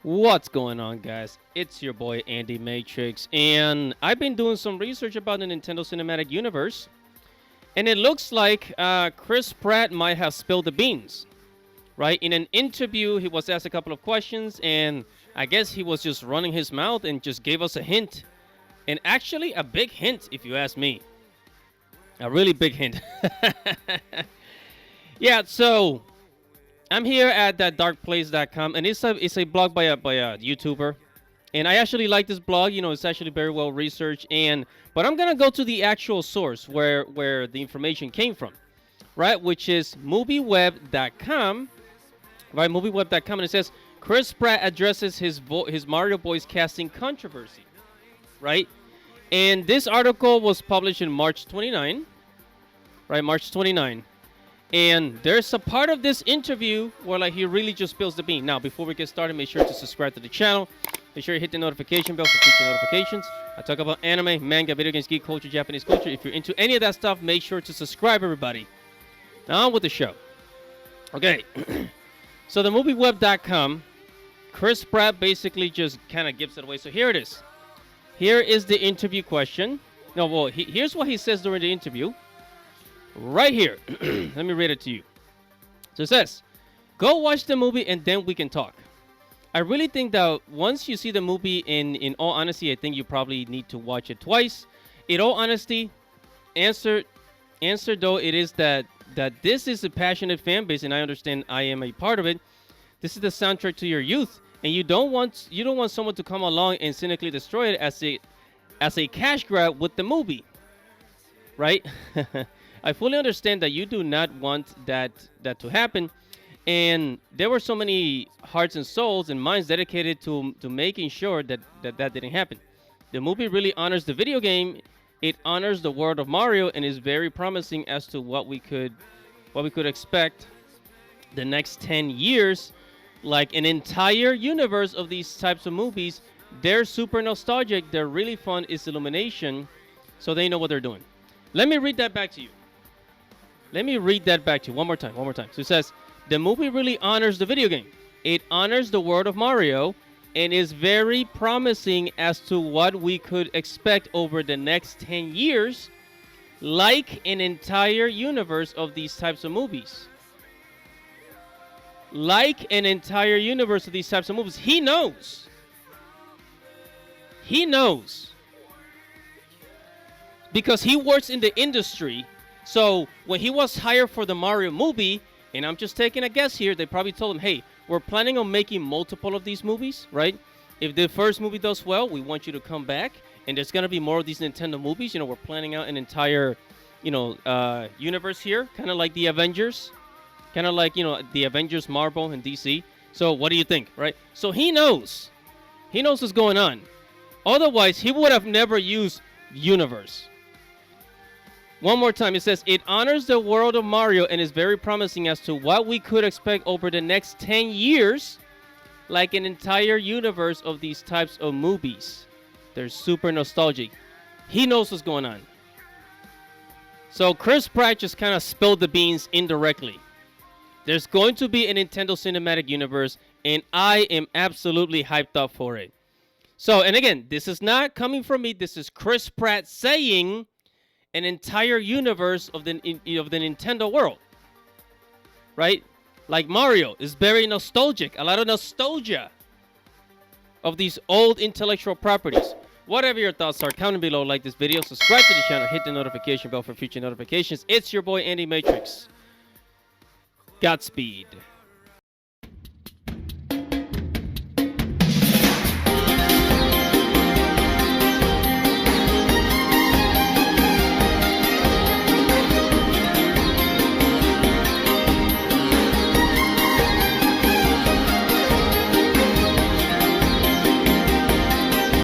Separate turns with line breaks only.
What's going on, guys? It's your boy Andy Matrix, and I've been doing some research about the Nintendo Cinematic Universe, and it looks like Chris Pratt might have spilled the beans, right? In an interview, he was asked a couple of questions, and I guess he was just running his mouth and just gave us a hint, and actually a big hint, if you ask me. A really big hint. Yeah, so I'm here at that darkplace.com, and it's a blog by a YouTuber, and I actually like this blog. You know, it's actually very well researched, but I'm gonna go to the actual source where the information came from, right? Which is movieweb.com, right? Movieweb.com, and it says Chris Pratt addresses his Mario voice casting controversy, right? And this article was published in March 29, right? March 29. And there's a part of this interview where he really just spills the bean. Now, before we get started, make sure to subscribe to the channel. Make sure you hit the notification bell for future notifications. I talk about anime, manga, video games, geek culture, Japanese culture. If you're into any of that stuff, make sure to subscribe, everybody. Now on with the show. Okay. So the movieweb.com, Chris Pratt basically just kind of gives it away. So here it is. Here is the interview question. No, well, here's what he says during the interview. Right here. Let me read it to you. So it says, go watch the movie and then we can talk. I really think that once you see the movie, in all honesty, I think you probably need to watch it twice. In all honesty, answer though, it is that this is a passionate fan base, and I understand I am a part of it. This is the soundtrack to your youth, and you don't want someone to come along and cynically destroy it as a cash grab with the movie. Right? I fully understand that you do not want that to happen, and there were so many hearts and souls and minds dedicated to making sure that didn't happen. The movie really honors the video game. It honors the world of Mario and is very promising as to what we could expect the next 10 years, like an entire universe of these types of movies. They're super nostalgic. They're really fun. It's Illumination, so they know what they're doing. Let me read that back to you. One more time. So it says, the movie really honors the video game. It honors the world of Mario and is very promising as to what we could expect over the next 10 years, like an entire universe of these types of movies. Like an entire universe of these types of movies. He knows. Because he works in the industry. So when he was hired for the Mario movie, and I'm just taking a guess here, they probably told him, hey, we're planning on making multiple of these movies, right? If the first movie does well, we want you to come back, and there's going to be more of these Nintendo movies. You know, we're planning out an entire, universe here, kind of like the Avengers, the Avengers, Marvel, and DC. So what do you think, right? So he knows what's going on. Otherwise, he would have never used universe. One more time, it says, it honors the world of Mario and is very promising as to what we could expect over the next 10 years, like an entire universe of these types of movies. They're super nostalgic. He knows what's going on. So Chris Pratt just kind of spilled the beans indirectly. There's going to be a Nintendo Cinematic Universe, and I am absolutely hyped up for it. So, and again, this is not coming from me. This is Chris Pratt saying an entire universe of the Nintendo world, right? Like Mario is very nostalgic, a lot of nostalgia of these old intellectual properties. Whatever your thoughts are, comment below, like this video, subscribe to the channel, hit the notification bell for future notifications. It's your boy Andy Matrix. Godspeed.